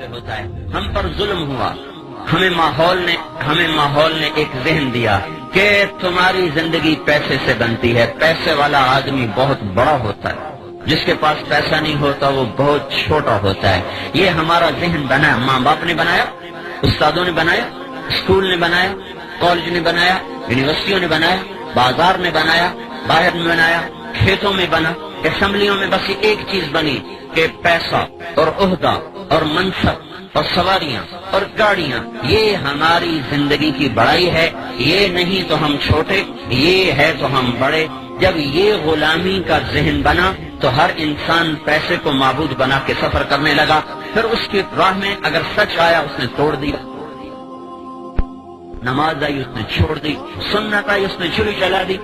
ہوتا ہے. ہم پر ظلم ہوا. ہمیں ماحول نے ایک ذہن دیا کہ تمہاری زندگی پیسے سے بنتی ہے. پیسے والا آدمی بہت بڑا ہوتا ہے, جس کے پاس پیسہ نہیں ہوتا وہ بہت چھوٹا ہوتا ہے. یہ ہمارا ذہن بنا, ماں باپ نے بنایا, استادوں نے بنایا, اسکول نے بنایا, کالج نے بنایا, یونیورسٹیوں نے بنایا, بازار نے بنایا, باہر میں بنایا, کھیتوں میں بنا, اسمبلیوں میں بس ایک چیز بنی کہ پیسہ اور عہدہ اور منصب اور سواریاں اور گاڑیاں, یہ ہماری زندگی کی بڑائی ہے. یہ نہیں تو ہم چھوٹے, یہ ہے تو ہم بڑے. جب یہ غلامی کا ذہن بنا تو ہر انسان پیسے کو معبود بنا کے سفر کرنے لگا. پھر اس کی راہ میں اگر سچ آیا اس نے توڑ دی, نماز آئی اس نے چھوڑ دی, سنت آئی اس نے چھری چلا دی,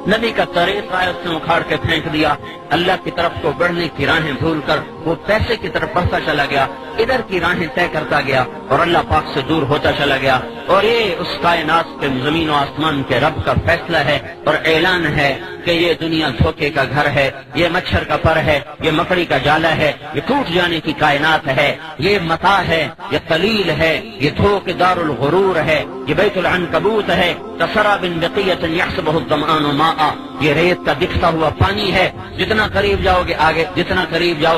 نبی کا طریق آیا اس نے اکھاڑ کے پھینک دیا. اللہ کی طرف کو بڑھنے کی راہیں بھول کر وہ پیسے کی طرف بڑھتا چلا گیا, ادھر کی راہیں طے کرتا گیا اور اللہ پاک سے دور ہوتا چلا گیا. اور یہ اس کائنات کے زمین و آسمان کے رب کا فیصلہ ہے اور اعلان ہے کہ یہ دنیا دھوکے کا گھر ہے, یہ مچھر کا پر ہے, یہ مکڑی کا جالا ہے, یہ ٹوٹ جانے کی کائنات ہے, یہ متاع ہے, یہ قلیل ہے, یہ دھوکے دار الغرور ہے, یہ بیت العنکبوت ہے. کسراب بقیۃ یحسبہ الظمآن ماء, یہ ریت کا دکھتا ہوا پانی ہے. جتنا قریب جاؤ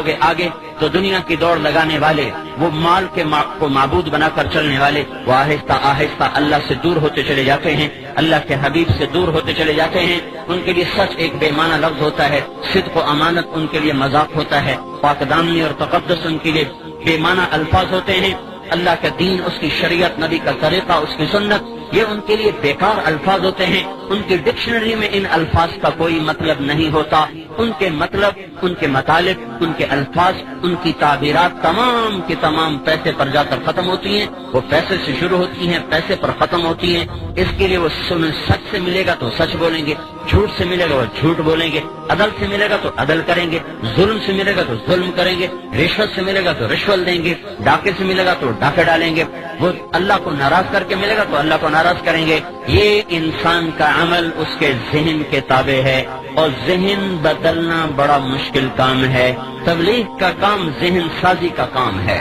گے آگے تو دنیا کی دوڑ لگانے والے, وہ مال کے کو معبود بنا کر چلنے والے, وہ آہستہ آہستہ اللہ سے دور ہوتے چلے جاتے ہیں, اللہ کے حبیب سے دور ہوتے چلے جاتے ہیں. ان کے لیے سچ ایک بے معنی لفظ ہوتا ہے, صدق و امانت ان کے لیے مذاق ہوتا ہے, پاک دامنی اور تقدس ان کے لیے بے معنی الفاظ ہوتے ہیں. اللہ کا دین, اس کی شریعت, نبی کا طریقہ, اس کی سنت, یہ ان کے لیے بیکار الفاظ ہوتے ہیں. ان کی ڈکشنری میں ان الفاظ کا کوئی مطلب نہیں ہوتا. ان کے مطلب, ان کے مطالب, ان کے الفاظ, ان کی تعبیرات تمام کی تمام پیسے پر جا کر ختم ہوتی ہیں. وہ پیسے سے شروع ہوتی ہیں, پیسے پر ختم ہوتی ہیں. اس کے لیے وہ سچ سے ملے گا تو سچ بولیں گے, جھوٹ سے ملے گا وہ جھوٹ بولیں گے, عدل سے ملے گا تو عدل کریں گے, ظلم سے ملے گا تو ظلم کریں گے, رشوت سے ملے گا تو رشوت دیں گے, ڈاکے سے ملے گا تو ڈاکے ڈالیں گے. وہ اللہ کو ناراض کر کے ملے گا تو اللہ کو ناراض کریں گے. یہ انسان کا عمل اس کے ذہن کے تابع ہے, اور ذہن بدلنا بڑا مشکل کام ہے. تبلیغ کا کام ذہن سازی کا کام ہے,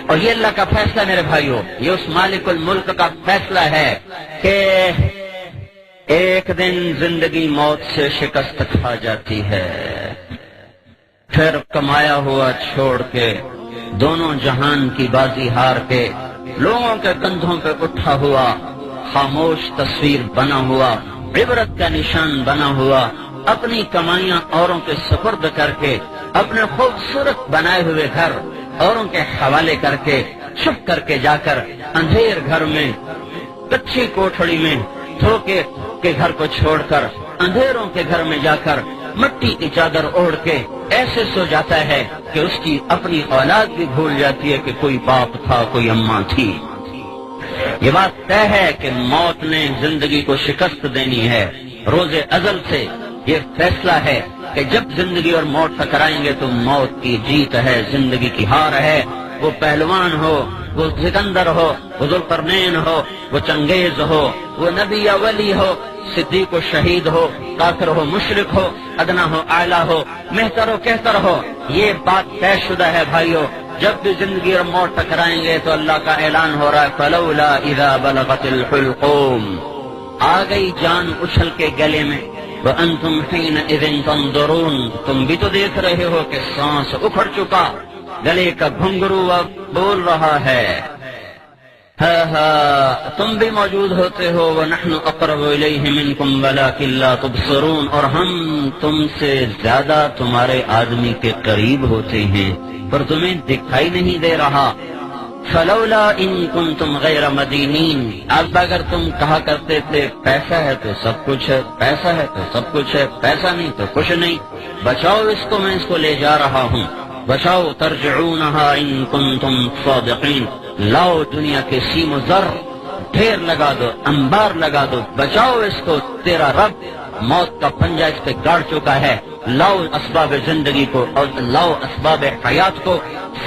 اور یہ اللہ کا فیصلہ میرے بھائیوں, یہ اس مالک الملک کا فیصلہ ہے کہ ایک دن زندگی موت سے شکست کھا جاتی ہے. پھر کمایا ہوا چھوڑ کے, دونوں جہان کی بازی ہار کے, لوگوں کے کندھوں پہ اٹھا ہوا خاموش تصویر بنا ہوا, عبرت کا نشان بنا ہوا, اپنی کمائیاں اوروں کے سپرد کر کے, اپنے خوبصورت بنائے ہوئے گھر اوروں کے حوالے کر کے, چھپ کر کے جا کر اندھیر گھر میں, کچی کوٹھڑی میں, دھوکے کے گھر کو چھوڑ کر اندھیروں کے گھر میں جا کر مٹی کی چادر اوڑھ کے ایسے سو جاتا ہے کہ اس کی اپنی اولاد بھی بھول جاتی ہے کہ کوئی باپ تھا, کوئی اماں تھی. یہ بات طے ہے کہ موت نے زندگی کو شکست دینی ہے. روز ازل سے یہ فیصلہ ہے کہ جب زندگی اور موت ٹکرائیں گے تو موت کی جیت ہے, زندگی کی ہار ہے. وہ پہلوان ہو, وہ سکندر ہو, وہ ذوالقرنین ہو, وہ چنگیز ہو, وہ نبی یا ولی ہو, صدیق و شہید ہو, کافر ہو, مشرک ہو, ادنا ہو, اعلیٰ ہو, مہتر ہو, کہتر ہو, یہ بات طے شدہ ہے بھائیو. جب بھی زندگی اور موت ٹکرائیں گے تو اللہ کا اعلان ہو رہا ہے, فلولا اذا بلغت الحلقوم, آ گئی جان اچھل کے گلے میں, وانتم حینئذ تنظرون, تم بھی تو دیکھ رہے ہو کہ سانس اکھڑ چکا, گلے کا گھنگرو اب بول رہا ہے. تم بھی موجود ہوتے ہو, وَنَحْنُ أَقْرَبُ إِلَيْهِ مِنْكُمْ وَلَكِنْ لَا تُبْصِرُونَ, اور ہم تم سے زیادہ تمہارے آدمی کے قریب ہوتے ہیں پر تمہیں دکھائی نہیں دے رہا. فَلَوْلَا إِن كُنْتُمْ غَيْرَ مَدِينِينَ, اب اگر تم کہا کرتے تھے پیسہ ہے تو سب کچھ ہے, پیسہ ہے تو سب کچھ ہے, پیسہ نہیں تو کچھ نہیں, بچاؤ اس کو, میں اس کو لے جا رہا ہوں, بچاؤ, ترجعونها ان کنتم صادقین, لاؤ دنیا کے سیم و زر ڈھیر لگا دو, انبار لگا دو, بچاؤ اس کو, تیرا رب موت کا پنجہ اس پہ گاڑ چکا ہے. لاؤ اسباب زندگی کو اور لاؤ اسباب حیات کو,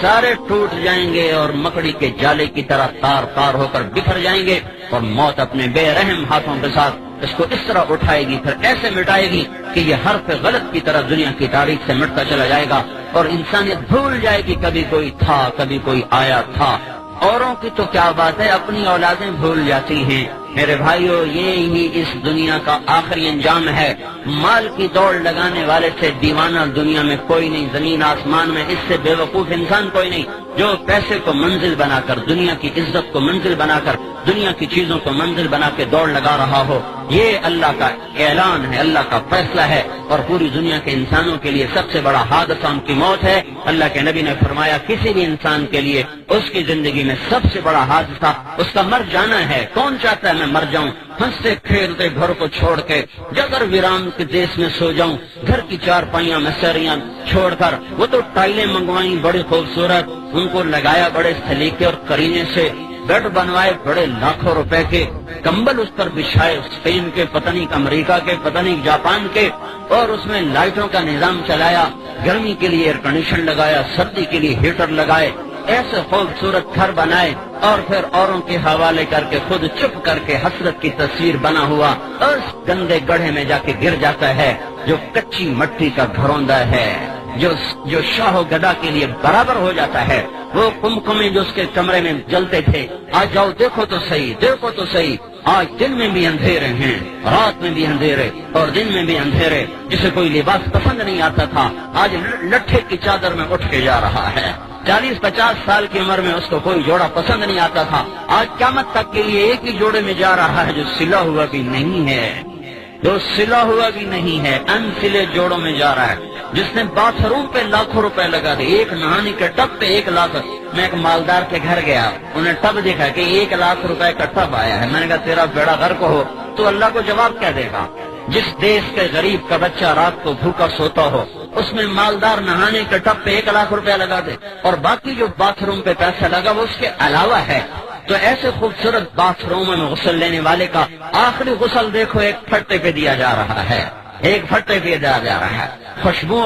سارے ٹوٹ جائیں گے اور مکڑی کے جالے کی طرح تار تار ہو کر بکھر جائیں گے, اور موت اپنے بے رحم ہاتھوں کے ساتھ اس کو اس طرح اٹھائے گی, پھر ایسے مٹائے گی کہ یہ حرف غلط کی طرح دنیا کی تاریخ سے مٹتا چلا جائے گا. اور انسانیت بھول جائے کہ کبھی کوئی تھا، کبھی کوئی آیا تھا۔ اوروں کی تو کیا بات ہے، اپنی اولادیں بھول جاتی ہیں۔ میرے بھائیو، یہ ہی اس دنیا کا آخری انجام ہے۔ مال کی دوڑ لگانے والے سے دیوانہ دنیا میں کوئی نہیں، زمین آسمان میں اس سے بے وقوف انسان کوئی نہیں، جو پیسے کو منزل بنا کر، دنیا کی عزت کو منزل بنا کر، دنیا کی چیزوں کو منزل بنا کے دوڑ لگا رہا ہو۔ یہ اللہ کا اعلان ہے، اللہ کا فیصلہ ہے، اور پوری دنیا کے انسانوں کے لیے سب سے بڑا حادثہ ان کی موت ہے۔ اللہ کے نبی نے فرمایا، کسی بھی انسان کے لیے اس کی زندگی میں سب سے بڑا حادثہ اس کا مر جانا ہے۔ کون چاہتا ہے میں مر جاؤں، ہنستے کھیلتے گھر کو چھوڑ کے جگر ویران کے دیش میں سو جاؤں، گھر کی چار پائیاں مسریاں چھوڑ کر؟ وہ تو ٹائلیں منگوائیں بڑی خوبصورت، ان کو لگایا بڑے سلیقے اور کرینے سے، بیڈ بنوائے بڑے لاکھوں روپے کے، کمبل اس پر بچھائے اسپین کے، پتہ نہیں امریکہ کے، پتہ نہیں جاپان کے، اور اس میں لائٹوں کا نظام چلایا، گرمی کے لیے ایئر کنڈیشن لگایا، سردی کے لیے ہیٹر لگائے، ایسے خوبصورت گھر بنائے، اور پھر اوروں کے حوالے کر کے خود چپ کر کے حسرت کی تصویر بنا ہوا اس گندے گڑھے میں جا کے گر جاتا ہے جو کچی مٹی کا گھروندہ ہے، جو شاہ و گدا کے لیے برابر ہو جاتا ہے۔ وہ کمکمے جو اس کے کمرے میں جلتے تھے، آج جاؤ دیکھو تو صحیح، دیکھو تو صحیح، آج دن میں بھی اندھیرے ہیں، رات میں بھی اندھیرے اور دن میں بھی اندھیرے۔ جسے کوئی لباس پسند نہیں آتا تھا، آج لٹھے کی چادر میں اٹھ کے جا رہا ہے۔ 40-50 سال کی عمر میں اس کو کوئی جوڑا پسند نہیں آتا تھا، آج قیامت تک کے لیے ایک ہی جوڑے میں جا رہا ہے جو سلا ہوا بھی نہیں ہے، جو سلا ہوا بھی نہیں ہے، ان سلے جوڑوں میں جا رہا ہے۔ جس نے باتھ روم پہ لاکھوں روپے لگا دے، ایک نہانے کے ٹب پہ 1 لاکھ۔ میں ایک مالدار کے گھر گیا، انہیں ٹب دیکھا کہ 1 لاکھ روپے کا ٹب آیا ہے۔ میں نے کہا تیرا بیڑا غرق ہو، تو اللہ کو جواب کیا دے گا؟ جس دیش کے غریب کا بچہ رات کو بھوکا سوتا ہو، اس میں مالدار نہانے کے ٹب پہ 1 لاکھ روپے لگا دے، اور باقی جو باتھ روم پہ پیسہ لگا وہ اس کے علاوہ ہے۔ تو ایسے خوبصورت باتھ روم میں غسل لینے والے کا آخری غسل دیکھو، ایک پھٹے پہ دیا جا رہا ہے، ایک پھٹے پہ دیا جا رہا ہے۔ خوشبو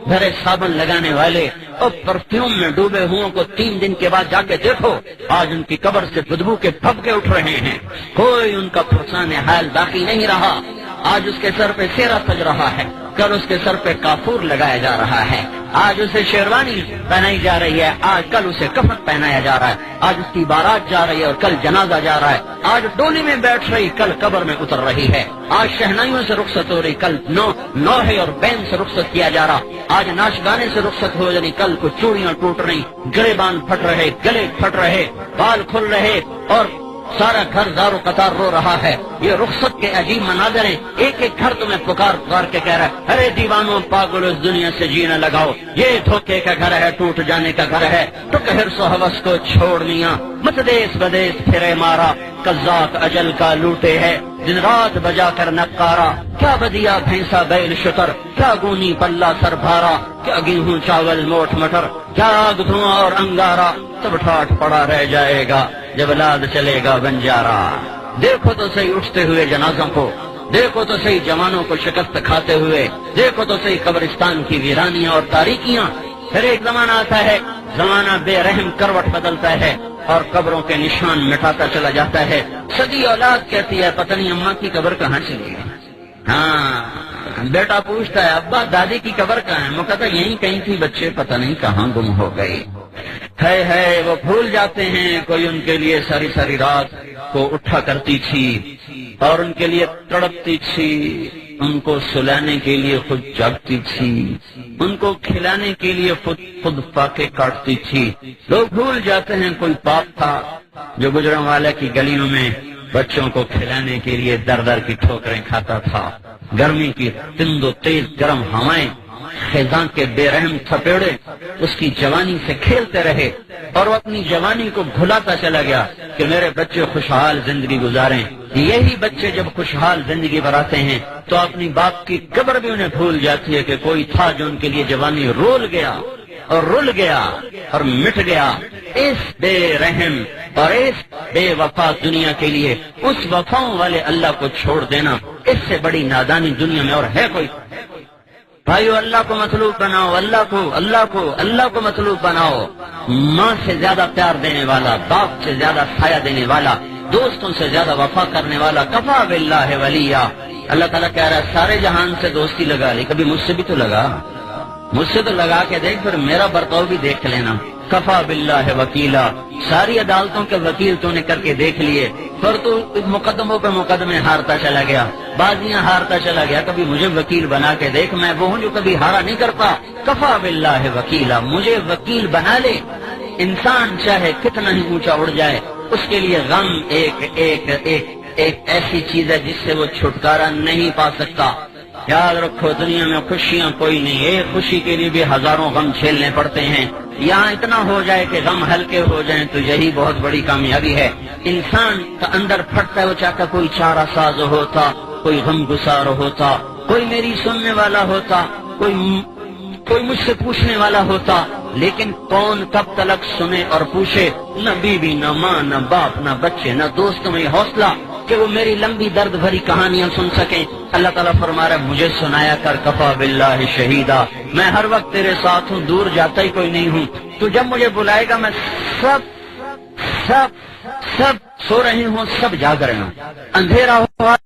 بھرے صابن لگانے والے اور پرفیوم میں ڈوبے ہوں کو 3 دن کے بعد جا کے دیکھو، آج ان کی قبر سے بدبو کے پھبکے اٹھ رہے ہیں، کوئی ان کا پرسان حال باقی نہیں رہا۔ آج اس کے سر پہ سیرا سج رہا ہے، کل اس کے سر پہ کافور لگایا جا رہا ہے، آج اسے شیروانی پہنائی جا رہی ہے، آج کل اسے کفن پہنایا جا رہا ہے، آج اس کی بارات جا رہی ہے اور کل جنازہ جا رہا ہے، آج ڈولی میں بیٹھ رہی کل قبر میں اتر رہی ہے، آج شہنائیوں سے رخصت ہو رہی کل نوحے اور بین سے رخصت کیا جا رہا، آج ناچ گانے سے رخصت ہو رہی کل کو چوڑیاں ٹوٹ رہی، گریبان پھٹ رہے، گلے پھٹ رہے، بال کھل رہے، اور سارا گھر زار و قطار رو رہا ہے۔ یہ رخصت کے عجیب مناظر ہیں، ایک ایک گھر تمہیں پکار پکار کے کہہ رہا ہے، ارے دیوانوں پاگلو اس دنیا سے جینا لگاؤ، یہ دھوکے کا گھر ہے، ٹوٹ جانے کا گھر ہے، تو حرص و ہوس کو چھوڑ میاں، مت دیس بدیس پھرے مارا، قذاق اجل کا لوٹے ہے، دن رات بجا کر نقارا، کیا بدیا بھینسا بیل شتر، کیا گونی پلہ سر بھارا، کیا گیہوں چاول موٹ مٹر، کیا آگ دھواں اور انگارا، سب ٹھاٹ پڑا رہ جائے گا جب لاد چلے گا بنجارا۔ دیکھو تو صحیح اٹھتے ہوئے جنازوں کو، دیکھو تو صحیح جوانوں کو شکست کھاتے ہوئے، دیکھو تو صحیح قبرستان کی ویرانیاں اور تاریکیاں۔ پھر ایک زمانہ آتا ہے، زمانہ بے رحم کروٹ بدلتا ہے اور قبروں کے نشان مٹاتا چلا جاتا ہے۔ صدی اولاد کہتی ہے پتہ نہیں اماں کی قبر کہاں چلی گئی، ہاں بیٹا پوچھتا ہے ابا دادی کی قبر کہاں ہے، وہ کہتا ہے یہیں کہیں تھی بچے، پتہ نہیں کہاں گم ہو گئی۔ ہے وہ بھول جاتے ہیں، کوئی ان کے لیے ساری ساری رات کو اٹھا کرتی تھی اور ان کے لیے تڑپتی تھی، ان کو سلانے کے لیے خود جاگتی تھی، ان کو کھلانے کے لیے خود فاقے کاٹتی تھی۔ لوگ بھول جاتے ہیں کوئی باپ تھا جو گجروں والے کی گلیوں میں بچوں کو کھلانے کے لیے در در کی ٹھوکریں کھاتا تھا، گرمی کی تند و تیز گرم ہوائیں، خزاں کے بے رحم تھپیڑے اس کی جوانی سے کھیلتے رہے، اور وہ اپنی جوانی کو بھلاتا چلا گیا کہ میرے بچے خوشحال زندگی گزاریں۔ یہی بچے جب خوشحال زندگی بناتے ہیں تو اپنی باپ کی قبر بھی انہیں بھول جاتی ہے کہ کوئی تھا جو ان کے لیے جوانی رول گیا اور رل گیا اور مٹ گیا۔ اس بے رحم اور اس بے وفا دنیا کے لیے اس وفاؤں والے اللہ کو چھوڑ دینا، اس سے بڑی نادانی دنیا میں اور ہے کوئی؟ بھائیو اللہ کو مطلوب بناؤ، اللہ کو مطلوب بناؤ۔ ماں سے زیادہ پیار دینے والا، باپ سے زیادہ سایہ دینے والا، دوستوں سے زیادہ وفا کرنے والا، کفا باللہ ولیہ۔ اللہ تعالیٰ کہہ رہا ہے سارے جہان سے دوستی لگا لی، کبھی مجھ سے بھی تو لگا، مجھ سے تو لگا کے دیکھ، پھر میرا برتاؤ بھی دیکھ لینا۔ کفا باللہ وکیلا، ساری عدالتوں کے وکیل تو نے کر کے دیکھ لیے، پر تو مقدموں پہ مقدمے ہارتا چلا گیا، بازیاں ہارتا چلا گیا، کبھی مجھے وکیل بنا کے دیکھ، میں وہ ہوں جو کبھی ہارا نہیں کرتا۔ کفا باللہ وکیلا، مجھے وکیل بنا لے۔ انسان چاہے کتنا ہی اونچا اڑ جائے، اس کے لیے غم ایک ایسی چیز ہے جس سے وہ چھٹکارا نہیں پا سکتا۔ یاد رکھو، دنیا میں خوشیاں کوئی نہیں، ایک خوشی کے لیے بھی ہزاروں غم جھیلنے پڑتے ہیں۔ یہاں اتنا ہو جائے کہ غم ہلکے ہو جائیں تو یہی بہت بڑی کامیابی ہے۔ انسان کا اندر پھٹتا ہے، وہ چاہتا کوئی چارہ ساز ہوتا، کوئی غم گسار ہوتا، کوئی میری سننے والا ہوتا، کوئی مجھ سے پوچھنے والا ہوتا، لیکن کون کب تلک سنے اور پوچھے؟ نہ بیوی، نہ ماں، نہ باپ، نہ بچے، نہ دوست میں حوصلہ کہ وہ میری لمبی درد بھری کہانیاں سن سکیں۔ اللہ تعالیٰ فرما رہا ہے مجھے سنایا کر، کفا باللہ شہیدا، میں ہر وقت تیرے ساتھ ہوں، دور جاتا ہی کوئی نہیں ہوں۔ تو جب مجھے بلائے گا، میں سب سو رہے ہوں، سب جاگ رہے ہوں، اندھیرا ہوا